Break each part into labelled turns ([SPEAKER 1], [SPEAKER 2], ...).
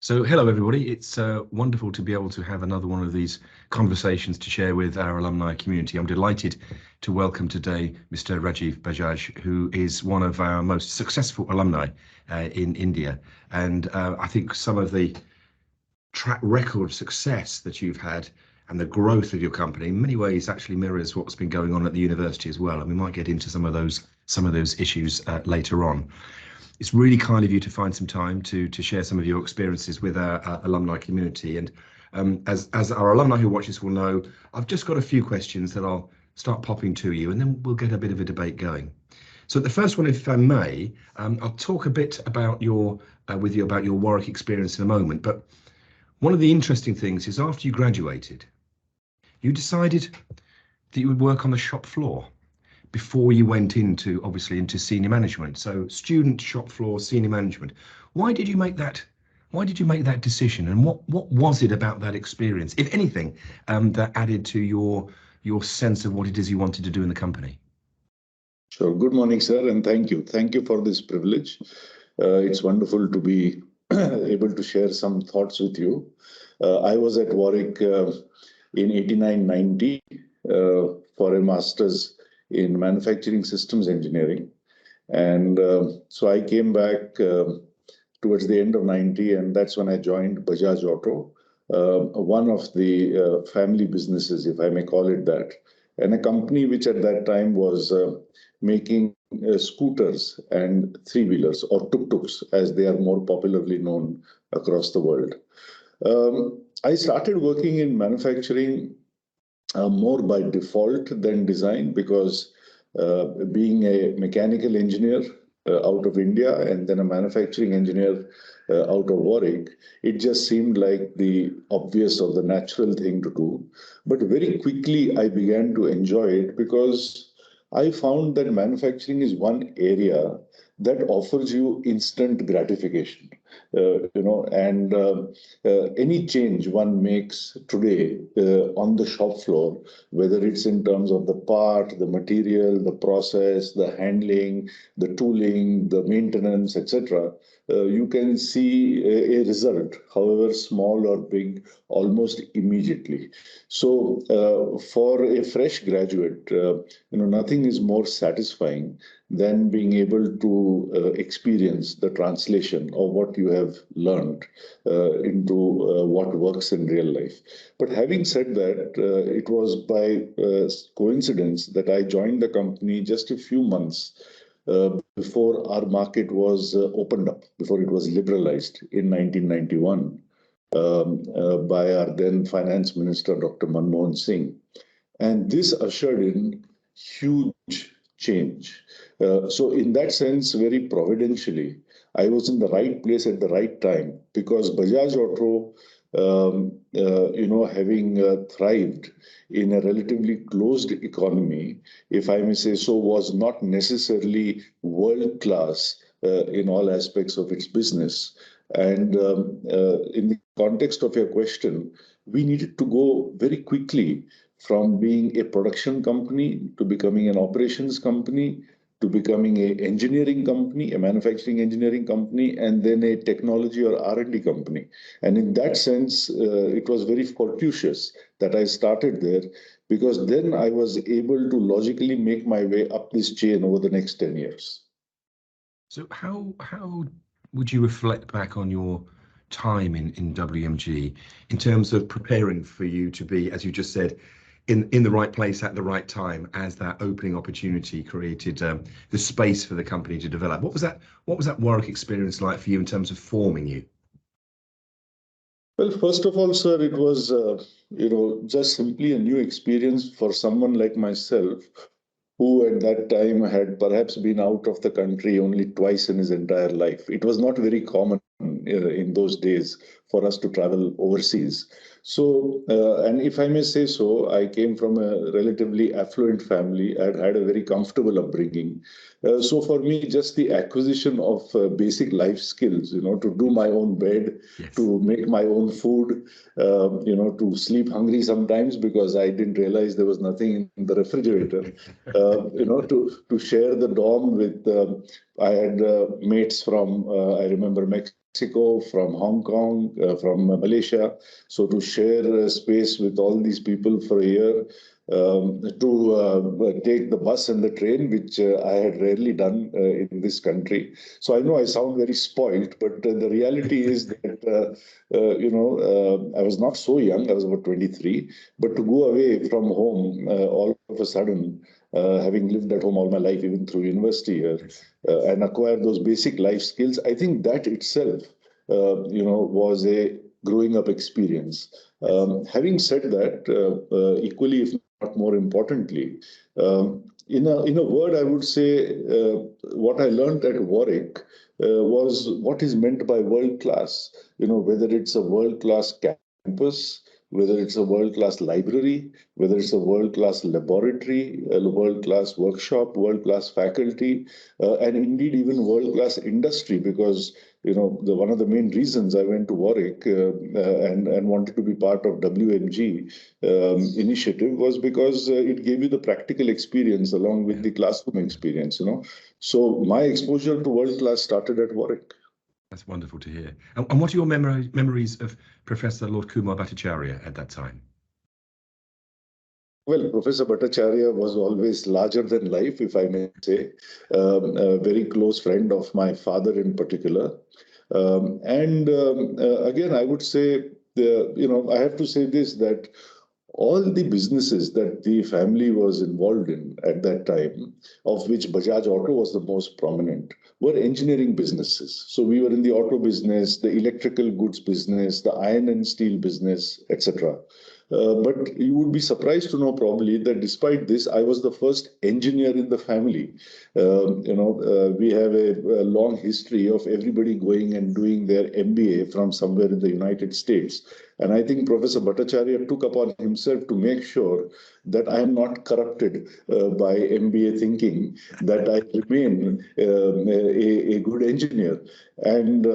[SPEAKER 1] So hello everybody, it's wonderful to be able to have another one of these conversations to share with our alumni community. I'm delighted to welcome today Mr Rajiv Bajaj, who is one of our most successful alumni in India. And I think some of the track record success that you've had and the growth of your company in many ways actually mirrors what's been going on at the university as well. And we might get into some of those issues later on. It's really kind of you to find some time to share some of your experiences with our alumni community. And as our alumni who watch this will know, I've just got a few questions that I'll start popping to you, and then we'll get a bit of a debate going. So the first one, if I may, I'll talk a bit about with you about your Warwick experience in a moment. But one of the interesting things is after you graduated, you decided that you would work on the shop floor before you went into senior management. So student, shop floor, senior management. Why did you make that decision, and what was it about that experience, if anything, that added to your sense of what it is you wanted to do in the company?
[SPEAKER 2] Sure. Good morning, sir, and thank you. Thank you for this privilege. It's wonderful to be able to share some thoughts with you. I was at Warwick in 89-90 for a master's in manufacturing systems engineering. And so I came back towards the end of 90, and that's when I joined Bajaj Auto, one of the family businesses, if I may call it that, and a company which at that time was making scooters and three-wheelers, or tuk-tuks, as they are more popularly known across the world. I started working in manufacturing more by default than design, because being a mechanical engineer out of India and then a manufacturing engineer out of Warwick, it just seemed like the obvious or the natural thing to do. But very quickly I began to enjoy it, because I found that manufacturing is one area that offers you instant gratification. And any change one makes today on the shop floor, whether it's in terms of the part, the material, the process, the handling, the tooling, the maintenance, etc., you can see a result, however small or big, almost immediately. So for a fresh graduate, nothing is more satisfying than being able to experience the translation of what you have learned into what works in real life. But having said that, it was by coincidence that I joined the company just a few months before our market was opened up, before it was liberalized in 1991 by our then finance minister, Dr. Manmohan Singh. And this ushered in huge change. So in that sense, very providentially, I was in the right place at the right time, because Bajaj Auto, having thrived in a relatively closed economy, if I may say so, was not necessarily world-class in all aspects of its business. And in the context of your question, we needed to go very quickly from being a production company to becoming an operations company, to becoming an engineering company, a manufacturing engineering company, and then a technology or R&D company. And in that sense, it was very fortuitous that I started there, because then I was able to logically make my way up this chain over the next 10 years.
[SPEAKER 1] So how would you reflect back on your time in WMG in terms of preparing for you to be, as you just said, in the right place at the right time, as that opening opportunity created the space for the company to develop? What was that Warwick experience like for you in terms of forming you?
[SPEAKER 2] Well, first of all, sir, it was just simply a new experience for someone like myself, who at that time had perhaps been out of the country only twice in his entire life. It was not very common in those days for us to travel overseas. So, and if I may say so, I came from a relatively affluent family. I had a very comfortable upbringing. So for me, just the acquisition of basic life skills, to do my own bed,
[SPEAKER 1] Yes.
[SPEAKER 2] to make my own food, to sleep hungry sometimes because I didn't realize there was nothing in the refrigerator, to share the dorm with, I had mates from, I remember Mexico, from Hong Kong, from Malaysia. So to share space with all these people for a year, to take the bus and the train, which I had rarely done in this country. So I know I sound very spoiled, but the reality is that, I was not so young, I was about 23, but to go away from home all of a sudden, having lived at home all my life, even through university here, and acquire those basic life skills, I think that itself, was a growing up experience. Having said that, equally, if not more importantly, in a word, I would say what I learned at Warwick was what is meant by world class. Whether it's a world class campus, whether it's a world class library, whether it's a world class laboratory, a world class workshop, world class faculty, and indeed even world class industry, because one of the main reasons I went to Warwick and wanted to be part of WMG initiative was because it gave you the practical experience along with the classroom experience. So my exposure to world class started at Warwick.
[SPEAKER 1] That's wonderful to hear. And what are your memories of Professor Lord Kumar Bhattacharya at that time?
[SPEAKER 2] Well, Professor Bhattacharya was always larger than life, if I may say, a very close friend of my father in particular. Again, I would say, I have to say this, that all the businesses that the family was involved in at that time, of which Bajaj Auto was the most prominent, were engineering businesses. So we were in the auto business, the electrical goods business, the iron and steel business, etc. But you would be surprised to know probably that despite this, I was the first engineer in the family. We have a long history of everybody going and doing their MBA from somewhere in the United States. And I think Professor Bhattacharya took upon himself to make sure that I am not corrupted by MBA thinking, that I remain a good engineer. And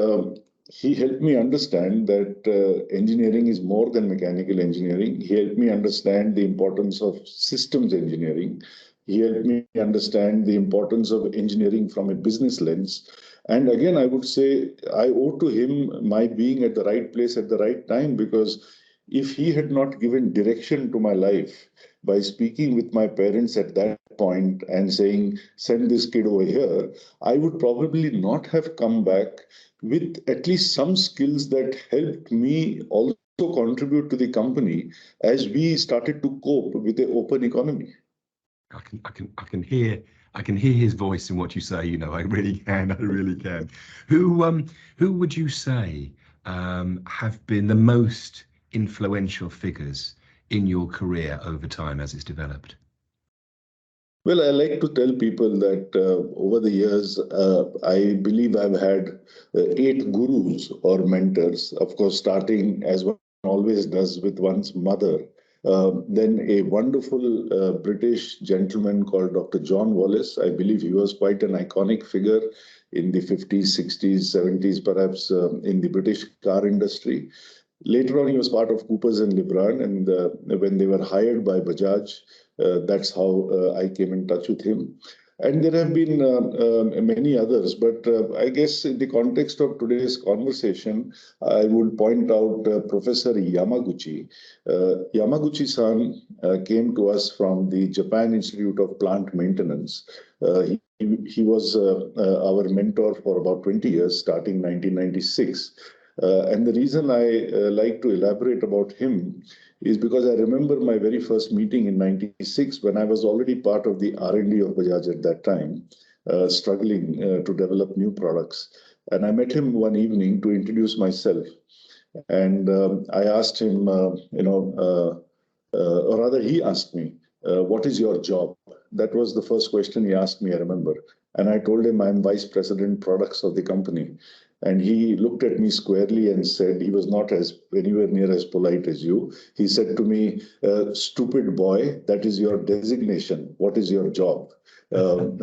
[SPEAKER 2] he helped me understand that engineering is more than mechanical engineering. He helped me understand the importance of systems engineering. He helped me understand the importance of engineering from a business lens. And again, I would say I owe to him my being at the right place at the right time, because if he had not given direction to my life by speaking with my parents at that point and saying, send this kid over here, I would probably not have come back with at least some skills that helped me also contribute to the company as we started to cope with the open economy.
[SPEAKER 1] I can hear his voice in what you say. I really can. Who would you say have been the most influential figures in your career over time as it's developed?
[SPEAKER 2] Well, I like to tell people that over the years, I believe I've had 8 gurus or mentors, of course, starting as one always does with one's mother. Then a wonderful British gentleman called Dr. John Wallace. I believe he was quite an iconic figure in the 50s, 60s, 70s, perhaps in the British car industry. Later on, he was part of Coopers and Lebrun, and when they were hired by Bajaj, that's how I came in touch with him. And there have been many others, but I guess in the context of today's conversation, I would point out Professor Yamaguchi. Yamaguchi-san came to us from the Japan Institute of Plant Maintenance. He was our mentor for about 20 years, starting 1996. And the reason I like to elaborate about him is because I remember my very first meeting in 96 when I was already part of the R&D of Bajaj at that time, struggling to develop new products. And I met him one evening to introduce myself. And I asked him, or rather he asked me, what is your job? That was the first question he asked me, I remember. And I told him I'm Vice President Products of the company. And he looked at me squarely and said, he was not as anywhere near as polite as you. He said to me, stupid boy, that is your designation. What is your job? Um,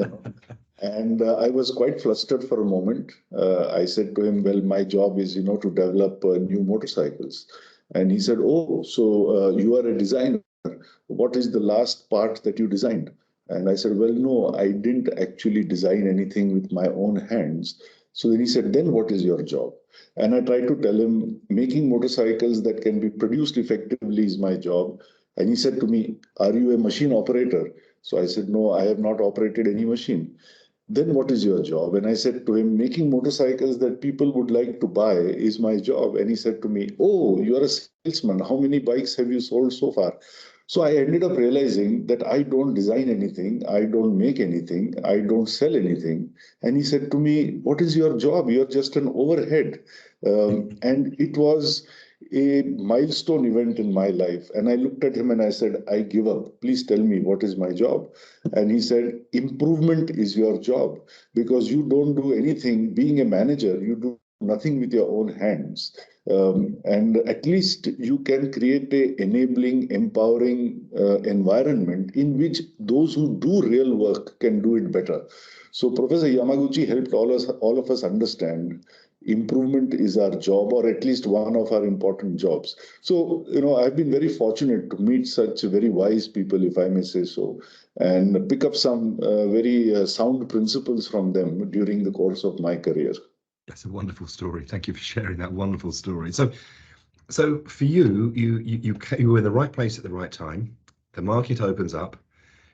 [SPEAKER 2] and I was quite flustered for a moment. I said to him, well, my job is, to develop new motorcycles. And he said, oh, so you are a designer. What is the last part that you designed? And I said, well, no, I didn't actually design anything with my own hands. So then he said, then what is your job? And I tried to tell him, making motorcycles that can be produced effectively is my job. And he said to me, are you a machine operator? So I said, no, I have not operated any machine. Then what is your job? And I said to him, making motorcycles that people would like to buy is my job. And he said to me, oh, you are a salesman. How many bikes have you sold so far? So I ended up realizing that I don't design anything, I don't make anything, I don't sell anything. And he said to me, what is your job? You're just an overhead. And it was a milestone event in my life. And I looked at him and I said, I give up. Please tell me what is my job. And he said, improvement is your job because you don't do anything. Being a manager, you do nothing with your own hands. And at least you can create a enabling, empowering environment in which those who do real work can do it better. So Professor Yamaguchi helped all of us understand improvement is our job, or at least one of our important jobs. So, I've been very fortunate to meet such very wise people, if I may say so, and pick up some very sound principles from them during the course of my career.
[SPEAKER 1] That's a wonderful story. Thank you for sharing that wonderful story. So for you were in the right place at the right time. The market opens up.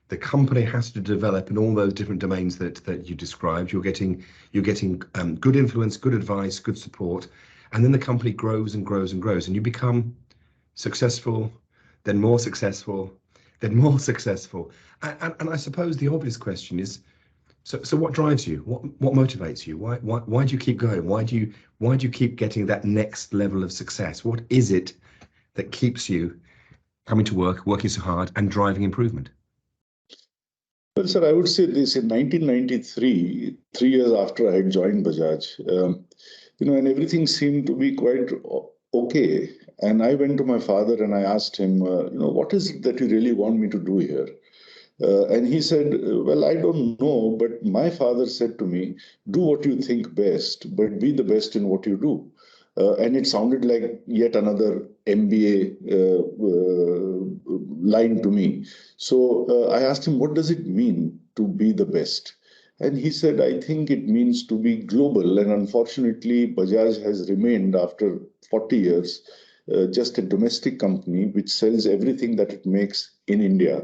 [SPEAKER 1] The company has to develop in all those different domains that you described. You're getting good influence, good advice, good support, and then the company grows and grows and grows, and you become successful, then more successful, then more successful. And I suppose the obvious question is, so what drives you? What motivates you? Why do you keep going? Why do you keep getting that next level of success? What is it that keeps you coming to work, working so hard, and driving improvement?
[SPEAKER 2] Well, sir, I would say this in 1993, 3 years after I had joined Bajaj, and everything seemed to be quite okay. And I went to my father and I asked him, what is it that you really want me to do here? And he said, well, I don't know, but my father said to me, do what you think best, but be the best in what you do. And it sounded like yet another MBA line to me. So I asked him, what does it mean to be the best? And he said, I think it means to be global. And unfortunately, Bajaj has remained after 40 years just a domestic company which sells everything that it makes in India.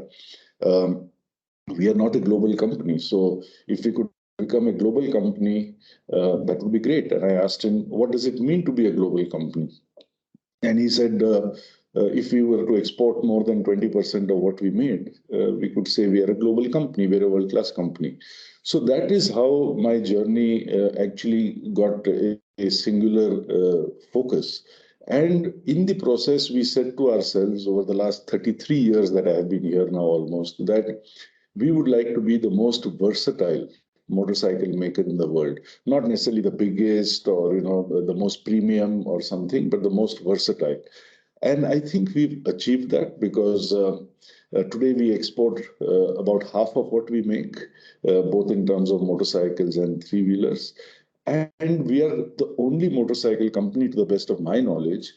[SPEAKER 2] We are not a global company. So if we could become a global company, that would be great. And I asked him, what does it mean to be a global company? And he said, if we were to export more than 20% of what we made, we could say we are a global company, we're a world-class company. So that is how my journey actually got a singular focus. And in the process, we said to ourselves over the last 33 years that I have been here now almost, that we would like to be the most versatile motorcycle maker in the world. Not necessarily the biggest or the most premium or something, but the most versatile. And I think we've achieved that because today we export about half of what we make, both in terms of motorcycles and three-wheelers. And we are the only motorcycle company, to the best of my knowledge,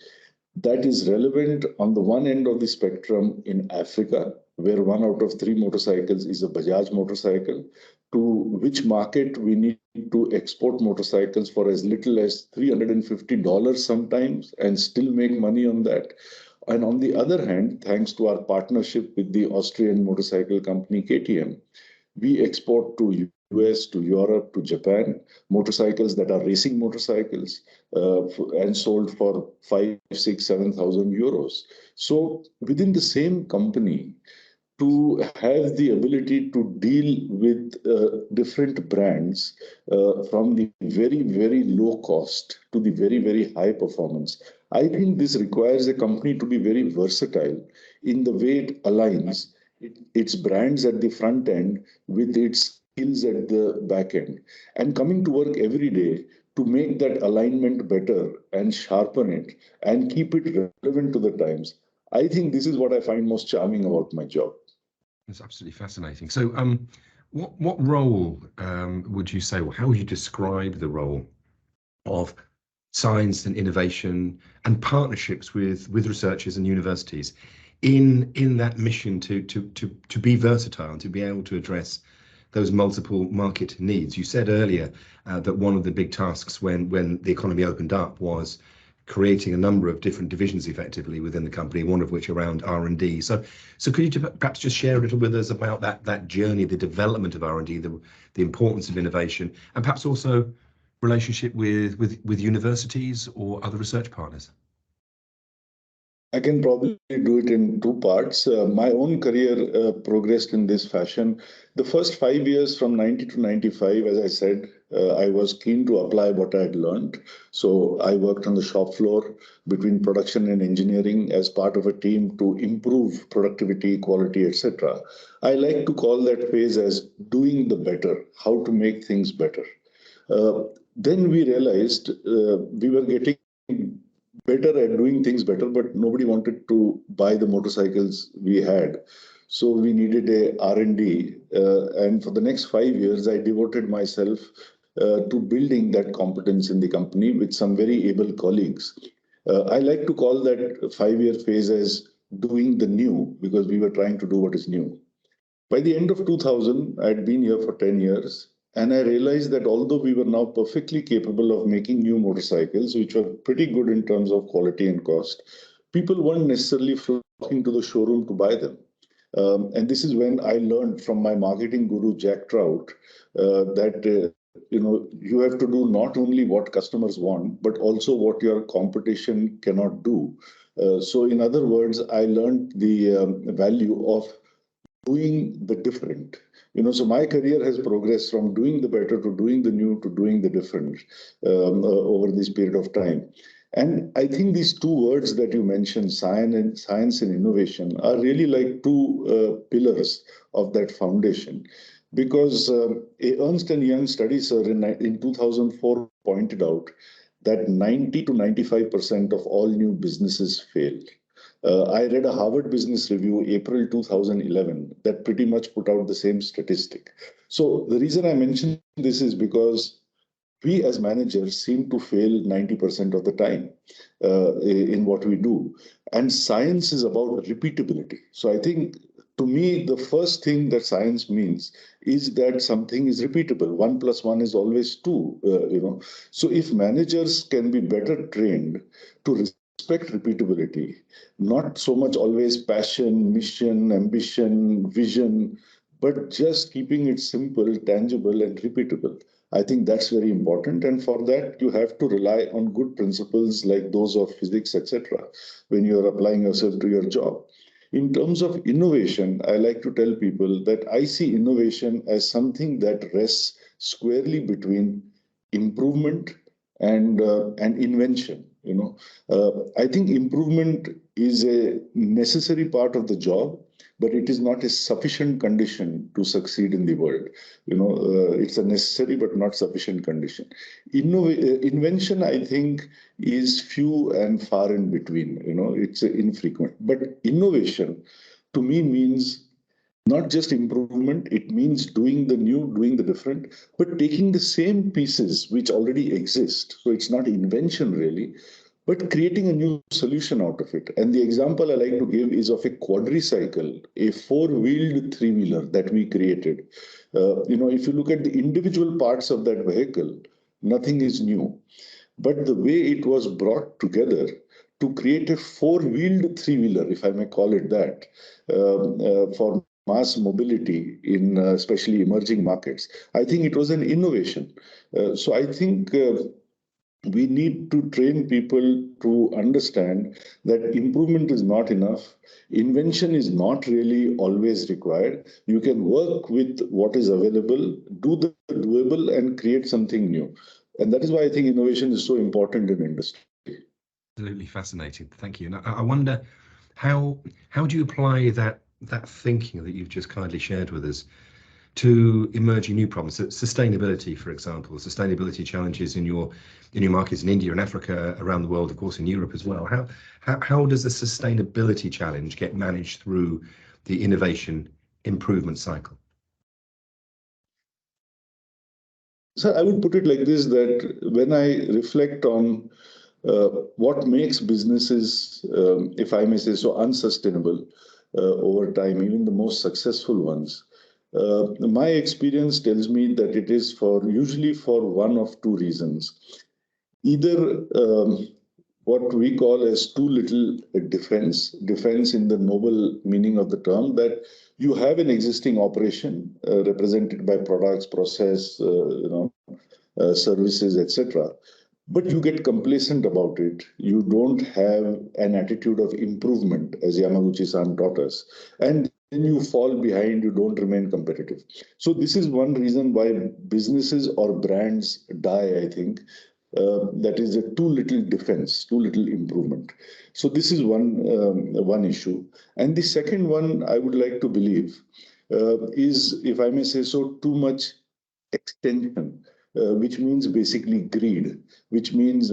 [SPEAKER 2] that is relevant on the one end of the spectrum in Africa, where 1 out of 3 motorcycles is a Bajaj motorcycle, to which market we need to export motorcycles for as little as $350 sometimes and still make money on that. And on the other hand, thanks to our partnership with the Austrian motorcycle company KTM, we export to US, to Europe, to Japan, motorcycles that are racing motorcycles and sold for 5, 6, 7,000 euros. So within the same company, to have the ability to deal with different brands from the very, very low cost to the very, very high performance. I think this requires a company to be very versatile in the way it aligns its brands at the front end with its skills at the back end. And coming to work every day, to make that alignment better and sharpen it and keep it relevant to the times. I think this is what I find most charming about my job.
[SPEAKER 1] That's absolutely fascinating. So, what role would you say, or how would you describe the role of science and innovation and partnerships with researchers and universities in that mission to be versatile and to be able to address those multiple market needs? You said earlier that one of the big tasks when the economy opened up was creating a number of different divisions effectively within the company, one of which around R&D. So could you perhaps just share a little with us about that journey, the development of R&D, the importance of innovation, and perhaps also relationship with universities or other research partners?
[SPEAKER 2] I can probably do it in two parts. My own career progressed in this fashion. The first 5 years from 90 to 95, as I said, I was keen to apply what I had learned. So I worked on the shop floor between production and engineering as part of a team to improve productivity, quality, etc. I like to call that phase as doing the better, how to make things better. Then we realized we were getting better at doing things better, but nobody wanted to buy the motorcycles we had. So we needed a R&D. And for the next 5 years, I devoted myself to building that competence in the company with some very able colleagues. I like to call that 5-year phase as doing the new, because we were trying to do what is new. By the end of 2000, I had been here for 10 years. And I realized that although we were now perfectly capable of making new motorcycles, which were pretty good in terms of quality and cost, people weren't necessarily flocking to the showroom to buy them. And this is when I learned from my marketing guru, Jack Trout, that you have to do not only what customers want, but also what your competition cannot do. So in other words, I learned the value of doing the different. So my career has progressed from doing the better to doing the new to doing the different over this period of time. And I think these two words that you mentioned, science and innovation, are really like two pillars of that foundation. Because a Ernst & Young study, sir, in 2004 pointed out that 90 to 95% of all new businesses fail. I read a Harvard Business Review, April 2011, that pretty much put out the same statistic. So the reason I mention this is because we as managers seem to fail 90% of the time in what we do. And science is about repeatability. So I think, to me, the first thing that science means is that something is repeatable. 1 + 1 is always 2, So if managers can be better trained to respect repeatability, not so much always passion, mission, ambition, vision, but just keeping it simple, tangible, and repeatable. I think that's very important. And for that, you have to rely on good principles like those of physics, etc., when you're applying yourself to your job. In terms of innovation, I like to tell people that I see innovation as something that rests squarely between improvement and invention. I think improvement is a necessary part of the job, but it is not a sufficient condition to succeed in the world. It's a necessary but not sufficient condition. Invention, I think, is few and far in between. It's infrequent. But innovation, to me, means not just improvement, it means doing the new, doing the different, but taking the same pieces which already exist. So it's not invention really, but creating a new solution out of it. And the example I like to give is of a quadricycle, a 4-wheeled three-wheeler that we created. If you look at the individual parts of that vehicle, nothing is new. But the way it was brought together to create a 4-wheeled three-wheeler, if I may call it that, for mass mobility in especially emerging markets, I think it was an innovation. So I think we need to train people to understand that improvement is not enough. Invention is not really always required. You can work with what is available, do the doable, and create something new. And that is why I think innovation is so important in industry.
[SPEAKER 1] Absolutely fascinating. Thank you. And I wonder how do you apply that thinking that you've just kindly shared with us to emerging new problems. So sustainability, for example, sustainability challenges in your markets in India and Africa, around the world, of course, in Europe as well. How does the sustainability challenge get managed through the innovation improvement cycle?
[SPEAKER 2] So I would put it like this, that when I reflect on what makes businesses, if I may say so, unsustainable over time, even the most successful ones, my experience tells me that it is usually for one of two reasons. Either what we call as too little defense in the noble meaning of the term, that you have an existing operation represented by products, process, services, etc. But you get complacent about it. You don't have an attitude of improvement, as Yamaguchi-san taught us. And then you fall behind, you don't remain competitive. So this is one reason why businesses or brands die, I think. That is a too little defense, too little improvement. So this is one issue. And the second one, I would like to believe, is, if I may say so, too much extension, which means basically greed, which means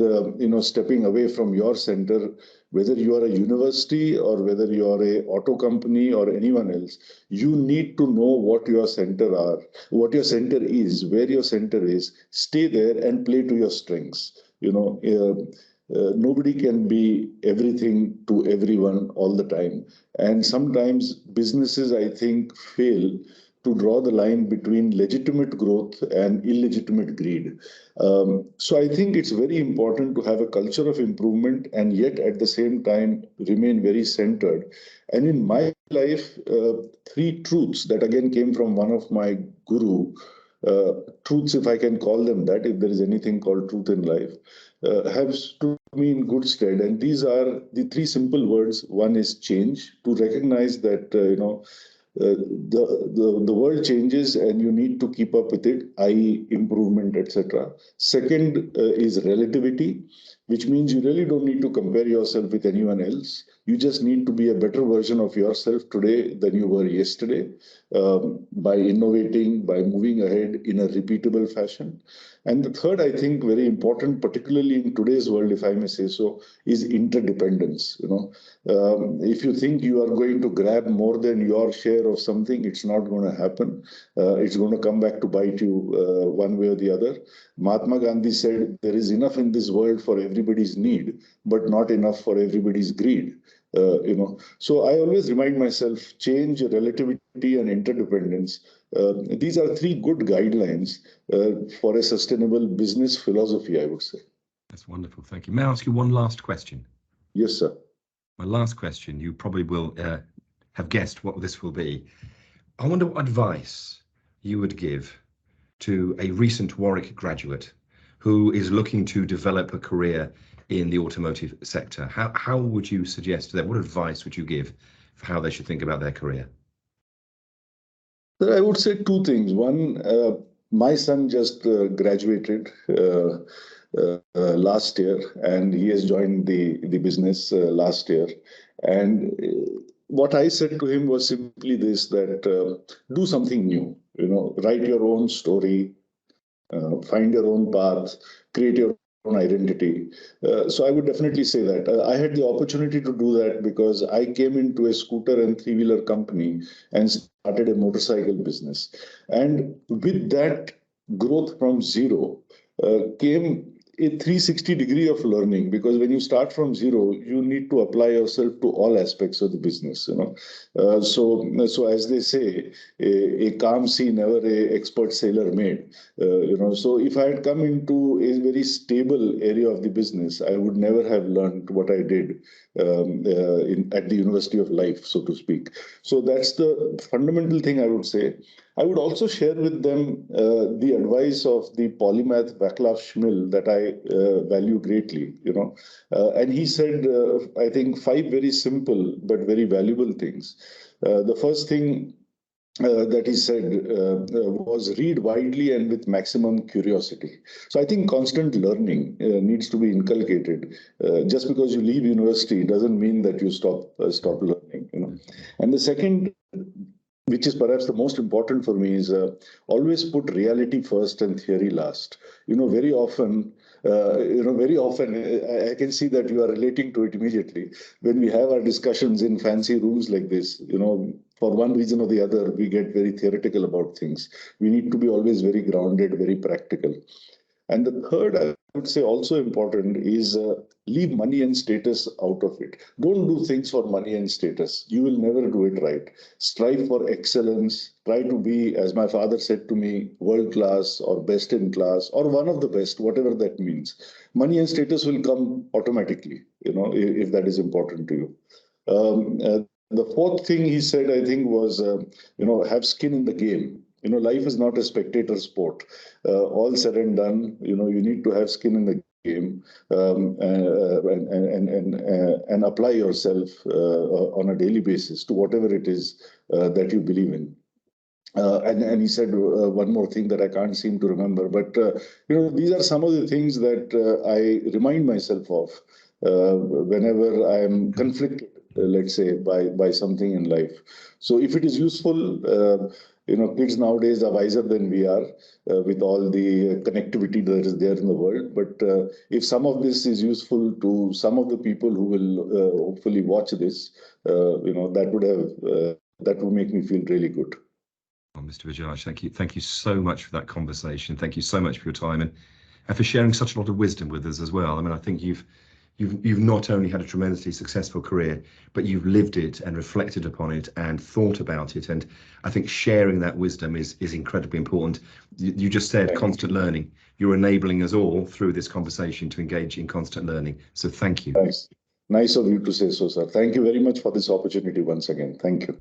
[SPEAKER 2] stepping away from your center, whether you are a university or whether you are a auto company or anyone else. You need to know what your center are, what your center is, where your center is. Stay there and play to your strengths. Nobody can be everything to everyone all the time, and sometimes businesses, I think, fail to draw the line between legitimate growth and illegitimate greed. So I think it's very important to have a culture of improvement and yet at the same time remain very centered. And in my life, three truths that again came from one of my guru, truths, if I can call them that, if there is anything called truth in life, have stood me in good stead. And these are the three simple words. One is change, to recognize that, the world changes and you need to keep up with it, i.e. improvement, etc. Second is relativity, which means you really don't need to compare yourself with anyone else. You just need to be a better version of yourself today than you were yesterday, by innovating, by moving ahead in a repeatable fashion. And the third, I think, very important, particularly in today's world, if I may say so, is interdependence. If you think you are going to grab more than your share of something, it's not going to happen. It's going to come back to bite you one way or the other. Mahatma Gandhi said, there is enough in this world for everybody's need, but not enough for everybody's greed. So I always remind myself, change, relativity, and interdependence. These are three good guidelines for a sustainable business philosophy, I would say.
[SPEAKER 1] That's wonderful. Thank you. May I ask you one last question?
[SPEAKER 2] Yes, sir.
[SPEAKER 1] My last question, you probably will have guessed what this will be. I wonder what advice you would give to a recent Warwick graduate who is looking to develop a career in the automotive sector. How would you suggest to them, what advice would you give for how they should think about their career?
[SPEAKER 2] I would say two things. One, my son just graduated last year, and he has joined the business last year. And what I said to him was simply this, that do something new, write your own story, find your own path, create your own identity. So I would definitely say that. I had the opportunity to do that because I came into a scooter and three-wheeler company and started a motorcycle business. And with that growth from zero came a 360 degree of learning, because when you start from zero, you need to apply yourself to all aspects of the business. So as they say, a calm sea never a expert sailor made. So if I had come into a very stable area of the business, I would never have learned what I did at the University of Life, so to speak. So that's the fundamental thing I would say. I would also share with them the advice of the polymath Vaclav Smil that I value greatly, and he said, I think, 5 very simple but very valuable things. The first thing that he said was read widely and with maximum curiosity. So I think constant learning needs to be inculcated. Just because you leave university doesn't mean that you stop learning. And the second which is perhaps the most important for me, is always put reality first and theory last. Very often, I can see that you are relating to it immediately. When we have our discussions in fancy rooms like this, for one reason or the other, we get very theoretical about things. We need to be always very grounded, very practical. And the third, I would say, also important is leave money and status out of it. Don't do things for money and status. You will never do it right. Strive for excellence. Try to be, as my father said to me, world class or best in class or one of the best, whatever that means. Money and status will come automatically, if that is important to you. The fourth thing he said, I think, was, have skin in the game. Life is not a spectator sport. All said and done, you need to have skin in the game and apply yourself on a daily basis to whatever it is that you believe in. And he said one more thing that I can't seem to remember, but these are some of the things that I remind myself of whenever I am conflicted, let's say, by something in life. So if it is useful, kids nowadays are wiser than we are with all the connectivity that is there in the world. But if some of this is useful to some of the people who will hopefully watch this, that would make me feel really good.
[SPEAKER 1] Well, Mr. Bajaj, thank you. Thank you so much for that conversation. Thank you so much for your time and for sharing such a lot of wisdom with us as well. I mean, I think you've not only had a tremendously successful career, but you've lived it and reflected upon it and thought about it. And I think sharing that wisdom is incredibly important. You just said constant learning. You're enabling us all through this conversation to engage in constant learning. So thank you.
[SPEAKER 2] Nice of you to say so, sir. Thank you very much for this opportunity once again. Thank you.